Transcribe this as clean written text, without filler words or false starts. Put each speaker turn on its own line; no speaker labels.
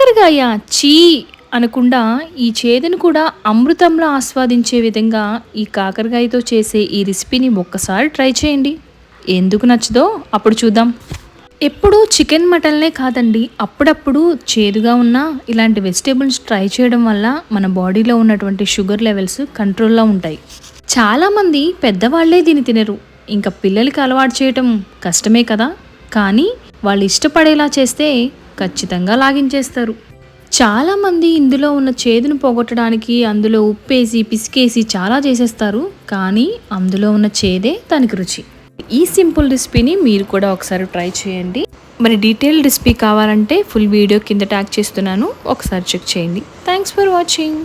కాకరకాయ చీ అనకుండా ఈ చేదును కూడా అమృతంలో ఆస్వాదించే విధంగా ఈ కాకరకాయతో చేసే ఈ రెసిపీని ఒక్కసారి ట్రై చేయండి. ఎందుకు నచ్చదో అప్పుడు చూద్దాం. ఎప్పుడూ చికెన్ మటన్లే కాదండి, అప్పుడప్పుడు చేదుగా ఉన్న ఇలాంటి వెజిటేబుల్స్ ట్రై చేయడం వల్ల మన బాడీలో ఉన్నటువంటి షుగర్ లెవెల్స్ కంట్రోల్లో ఉంటాయి. చాలామంది పెద్దవాళ్లే దీన్ని తినరు, ఇంకా పిల్లలకి అలవాటు చేయటం కష్టమే కదా. కానీ వాళ్ళు ఇష్టపడేలా చేస్తే ఖచ్చితంగా లాగించేస్తారు. చాలామంది ఇందులో ఉన్న చేదును పోగొట్టడానికి అందులో ఉప్పేసి పిసికేసి చాలా చేసేస్తారు, కానీ అందులో ఉన్న చేదే దానికి రుచి. ఈ సింపుల్ రెసిపీని మీరు కూడా ఒకసారి ట్రై చేయండి. మరి డీటెయిల్ రెసిపీ కావాలంటే ఫుల్ వీడియో కింద ట్యాగ్ చేస్తున్నాను, ఒకసారి చెక్ చేయండి. Thanks for watching.